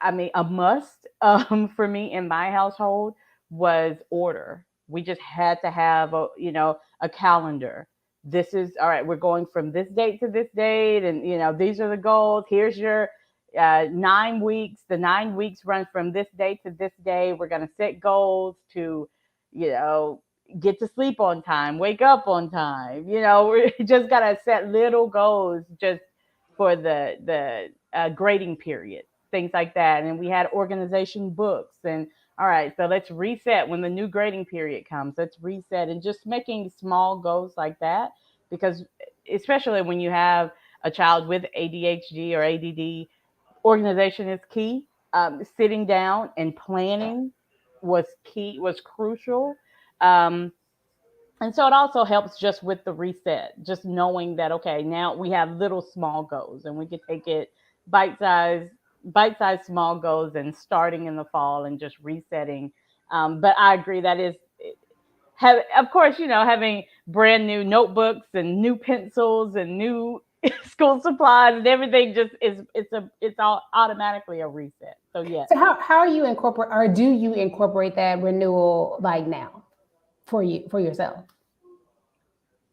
I mean, a must for me in my household, was order. We just had to have a calendar. This is all right. We're going from this date to this date, and these are the goals. Here's your 9 weeks. The 9 weeks run from this day to this day. We're going to set goals to, you know, get to sleep on time, wake up on time. We just got to set little goals just for the grading period, things like that. And we had organization books. And all right, so let's reset when the new grading period comes. Let's reset, and just making small goals like that, because especially when you have a child with ADHD or ADD, organization is key. Sitting down and planning was key, was crucial. Um, and so it also helps just with the reset, just knowing that, okay, now we have little small goals and we can take it bite size, bite size small goals, and starting in the fall and just resetting. But I agree that is, of course, having brand new notebooks and new pencils and new school supplies and everything, just it's all automatically a reset. So yes. So how are you incorporate, or do you incorporate that renewal like now for yourself?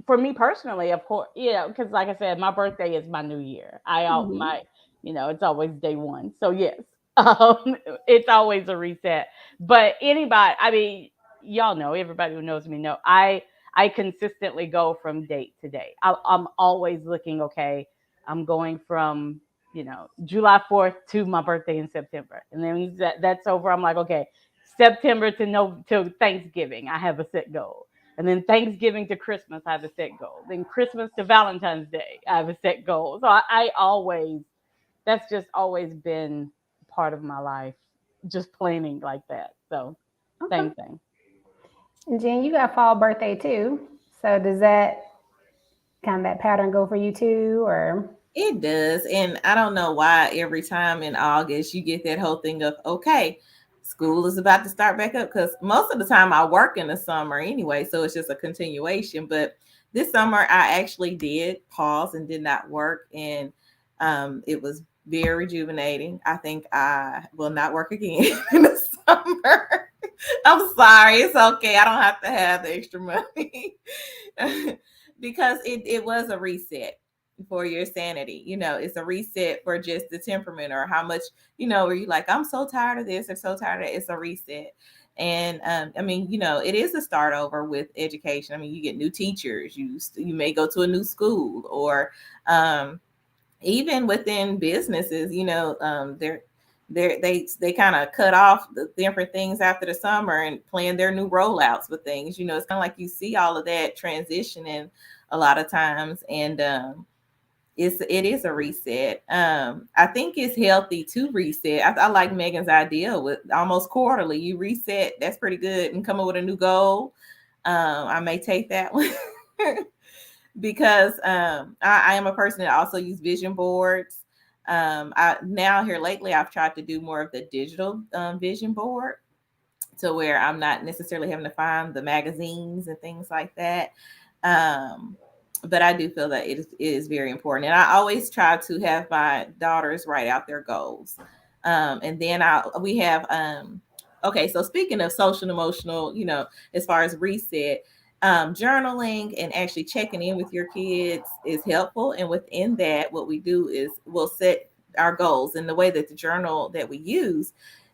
For me personally, of course, because like I said, my birthday is my new year. Mhm. It's always day one. So yes, um, it's always a reset. But anybody, I mean, y'all know, everybody who knows me know, I consistently go from date to date. I'm always looking. Okay, I'm going from July 4th to my birthday in September, and then that's over. I'm like, okay, September to no till Thanksgiving. I have a set goal, and then Thanksgiving to Christmas, I have a set goal. Then Christmas to Valentine's Day, I have a set goal. So I always, that's just always been part of my life, just planning like that. So Okay. same thing. And Jen, you got fall birthday too. So does that kind of that pattern go for you too, or? It does. And I don't know why every time in August you get that whole thing of, okay, school is about to start back up. Because most of the time I work in the summer anyway. So it's just a continuation. But this summer I actually did pause and did not work. And it was very rejuvenating. I think I will not work again in the summer. I'm sorry. It's okay. I don't have to have the extra money because it was a reset for your sanity. It's a reset for just the temperament or how much, where you like, I'm so tired of this or so tired of that. It's a reset. And I mean, it is a start over with education. I mean, you get new teachers, you may go to a new school, or even within businesses, they kind of cut off the different things after the summer and plan their new rollouts with things. It's kind of like you see all of that transitioning a lot of times. And it is a reset. I think it's healthy to reset. I like Megan's idea with almost quarterly. You reset, that's pretty good, and come up with a new goal. I may take that one. Because I am a person that also use vision boards. Now here lately, I've tried to do more of the digital vision board, to where I'm not necessarily having to find the magazines and things like that. But I do feel that it is very important. And I always try to have my daughters write out their goals. And then we have, okay, so speaking of social and emotional, as far as reset, journaling and actually checking in with your kids is helpful. And within that, what we do is we'll set our goals. And the way that the journal that we use,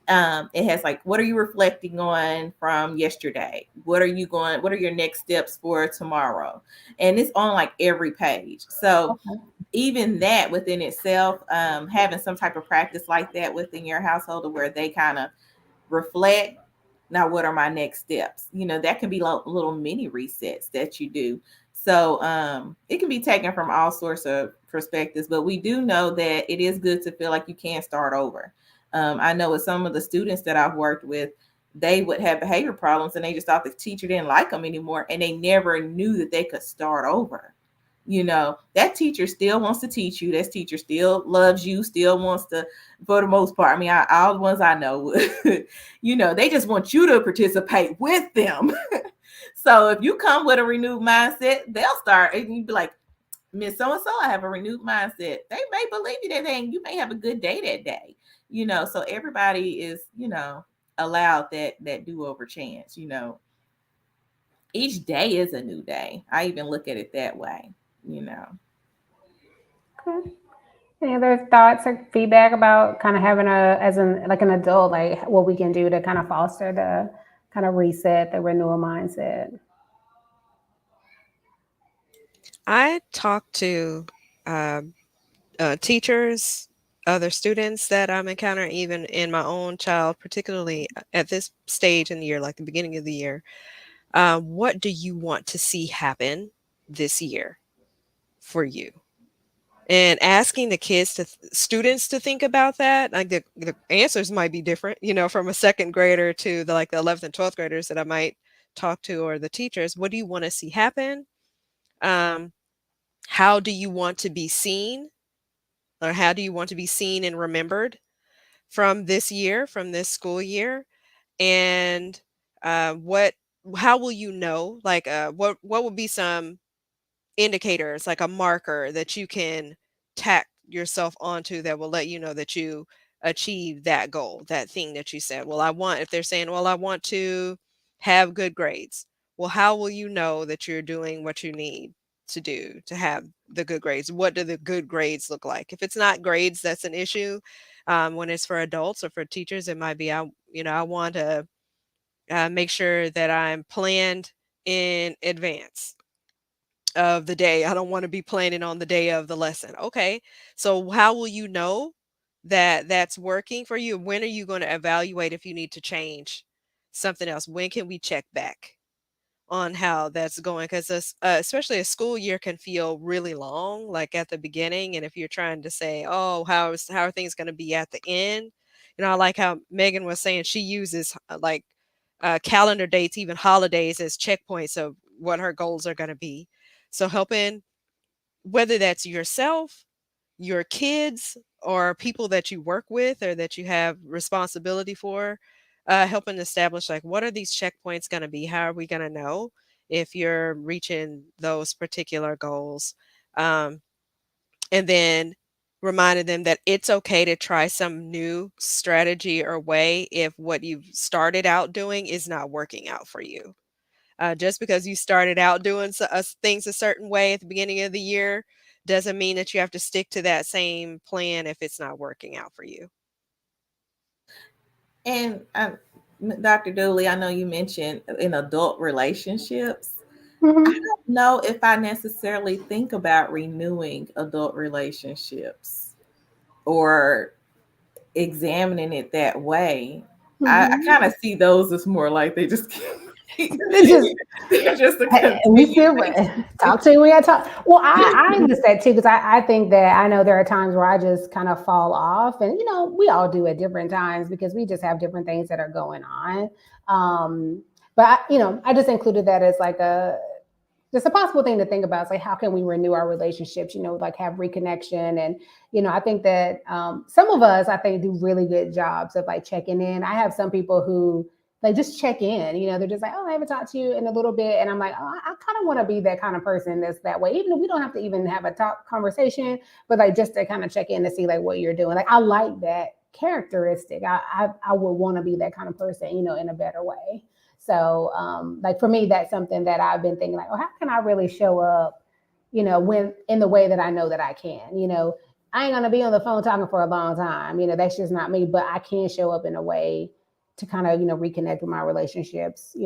it has like, what are you reflecting on from yesterday? What are your next steps for tomorrow? And it's on like every page. So even that within itself, having some type of practice like that within your household, where they kind of reflect, now what are my next steps? That can be little mini resets that you do. So it can be taken from all sorts of perspectives, but we do know that it is good to feel like you can start over. I know with some of the students that I've worked with, they would have behavior problems and they just thought the teacher didn't like them anymore, and they never knew that they could start over. That teacher still wants to teach you. That teacher still loves you, still wants to, for the most part. I mean, all the ones I know, they just want you to participate with them. So if you come with a renewed mindset, they'll start, and you be like, Miss So-and-so, I have a renewed mindset. They may believe you that day, and you may have a good day that day. So everybody is, allowed that do-over chance. Each day is a new day. I even look at it that way. Okay. Any other thoughts or feedback about kind of having like an adult, like what we can do to kind of foster the kind of reset, the renewal mindset? I talk to um, teachers, other students that I'm encountering, even in my own child, particularly at this stage in the year, like the beginning of the year. What do you want to see happen this year for you? And asking the students to think about that, like the answers might be different, from a second grader to the 11th and 12th graders that I might talk to, or the teachers. What do you want to see happen? Um, how do you want to be seen, or how do you want to be seen and remembered from this year, from this school year? And what how will you know, what would be some indicators, like a marker that you can tack yourself onto, that will let you know that you achieve that goal, that thing that you said? Well, if they're saying, well, I want to have good grades. Well, how will you know that you're doing what you need to do to have the good grades? What do the good grades look like? If it's not grades, that's an issue. When it's for adults or for teachers, it might be, I want to make sure that I'm planned in advance of the day. I don't want to be planning on the day of the lesson. Okay. So how will you know that that's working for you? When are you going to evaluate if you need to change something else? When can we check back on how that's going? Because especially a school year can feel really long, like at the beginning. And if you're trying to say, oh, how are things going to be at the end? I like how Megan was saying she uses calendar dates, even holidays, as checkpoints of what her goals are going to be. So helping whether that's yourself, your kids, or people that you work with or that you have responsibility for, helping establish like what are these checkpoints going to be? How are we going to know if you're reaching those particular goals? Um, and then reminded them that it's okay to try some new strategy or way if what you've started out doing is not working out for you. Just because you started out doing things a certain way at the beginning of the year doesn't mean that you have to stick to that same plan if it's not working out for you. And Dr. Dooley, I know you mentioned in adult relationships. I Mhm. don't know if I necessarily think about renewing adult relationships or examining it that way. I Mhm. kind of see those as more like they just It's just they're just a we still talk to you when I talk. Well, I continuation. understand too because I think that I know there are times where I just kind of fall off, and we all do at different times because we just have different things that are going on. But I just included that as like just a possible thing to think about. Is like how can we renew our relationships? Like have reconnection, and I think that some of us I think do really good jobs of like checking in. I have some people who like just check in. They're just like, oh, I haven't talked to you in a little bit, and I'm like, oh, I kind of want to be that kind of person that's that way. Even if we don't have to even have a talk conversation, but like just to kind of check in to see like what you're doing. Like I like that characteristic. I would want to be that kind of person, in a better way. So, like for me, that's something that I've been thinking like, oh, how can I really show up, when in the way that I know that I can, I ain't gonna be on the phone talking for a long time. That's just not me, but I can show up in a way to kind of, reconnect with my relationships,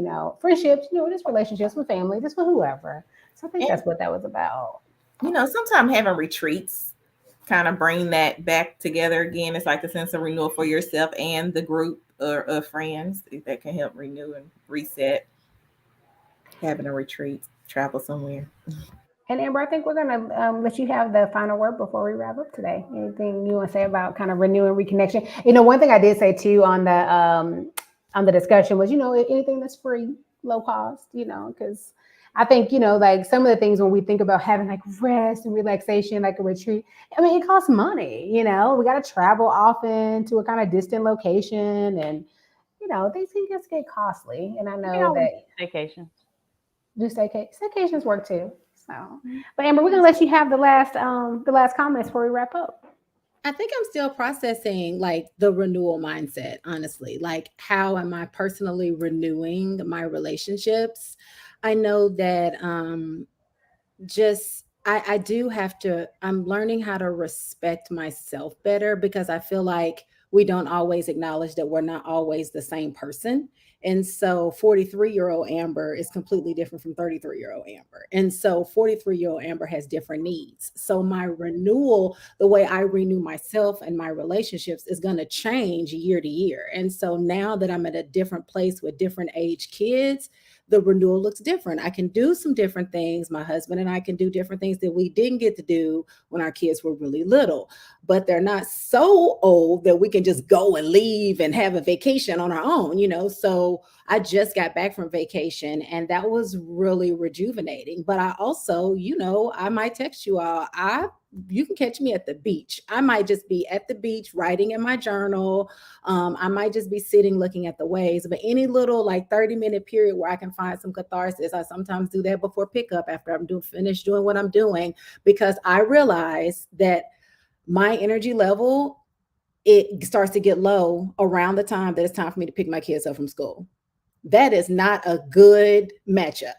friendships, just relationships with family, just with whoever. So I think And that's what that was about. sometimes having retreats kind of bring that back together again. It's like a sense of renewal for yourself and the group of friends that can help renew and reset. Having a retreat, travel somewhere. And Amber, I think we're going to let you have the final word before we wrap up today. Anything you want to say about kind of renewing reconnection? One thing I did say too on the discussion was, anything that's free, low cost, because I think, like some of the things when we think about having like rest and relaxation, like a retreat, I mean, it costs money, we got to travel often to a kind of distant location and, things can just get costly. And I You can know always that vacation. do staycations work too. So, but Amber, we're gonna let you have the last comments before we wrap up. I think I'm still processing like the renewal mindset, honestly. Like, how am I personally renewing my relationships? I know that just I do have to, I'm learning how to respect myself better because I feel like we don't always acknowledge that we're not always the same person. And so 43-year-old Amber is completely different from 33-year-old Amber. And so 43-year-old Amber has different needs. So my renewal, the way I renew myself and my relationships is going to change year to year. And so now that I'm at a different place with different age kids, the renewal looks different. I can do some different things. My husband and I can do different things that we didn't get to do when our kids were really little, but they're not so old that we can just go and leave and have a vacation on our own. So I just got back from vacation and that was really rejuvenating. But I also, I might text you all. You can catch me at the beach. I might just be at the beach writing in my journal. I might just be sitting looking at the waves, but any little like 30-minute period where I can find some catharsis, I sometimes do that before pickup after I'm finished doing what I'm doing, because I realize that my energy level, it starts to get low around the time that it's time for me to pick my kids up from school. That is not a good matchup.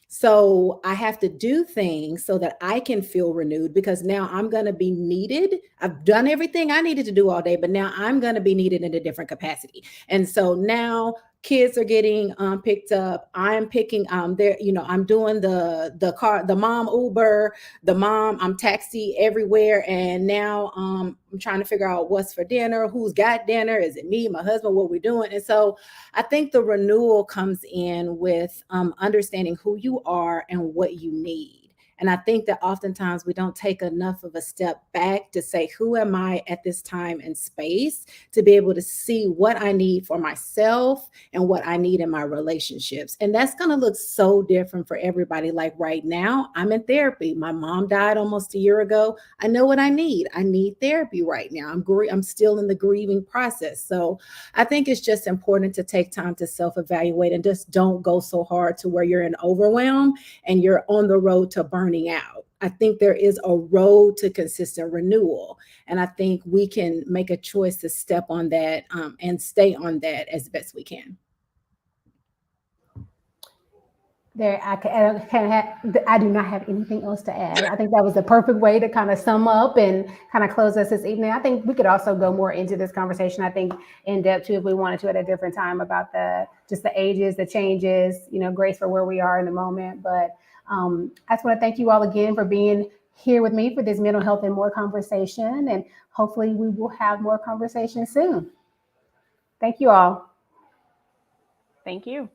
So I have to do things so that I can feel renewed, because now I'm going to be needed. I've done everything I needed to do all day, but now I'm going to be needed in a different capacity. And so now kids are getting picked up. I'm picking there, I'm doing the mom Uber, I'm taxi everywhere. And now I'm trying to figure out what's for dinner, who's got dinner. Is it me, my husband, what we're doing? And so I think the renewal comes in with understanding who you are and what you need. And I think that oftentimes we don't take enough of a step back to say, who am I at this time and space, to be able to see what I need for myself and what I need in my relationships. And that's going to look so different for everybody. Like right now, I'm in therapy. My mom died almost a year ago. I know what I need. I need therapy right now. I'm still in the grieving process. So I think it's just important to take time to self-evaluate and just don't go so hard to where you're in overwhelm and you're on the road to burning out. I think there is a road to consistent renewal. And I think we can make a choice to step on that and stay on that as best we can. I do not have anything else to add. I think that was the perfect way to kind of sum up and kind of close us this evening. I think we could also go more into this conversation, I think in depth too, if we wanted to at a different time, about just the ages, the changes, grace for where we are in the moment. But I just want to thank you all again for being here with me for this mental health and more conversation. And hopefully we will have more conversations soon. Thank you all. Thank you.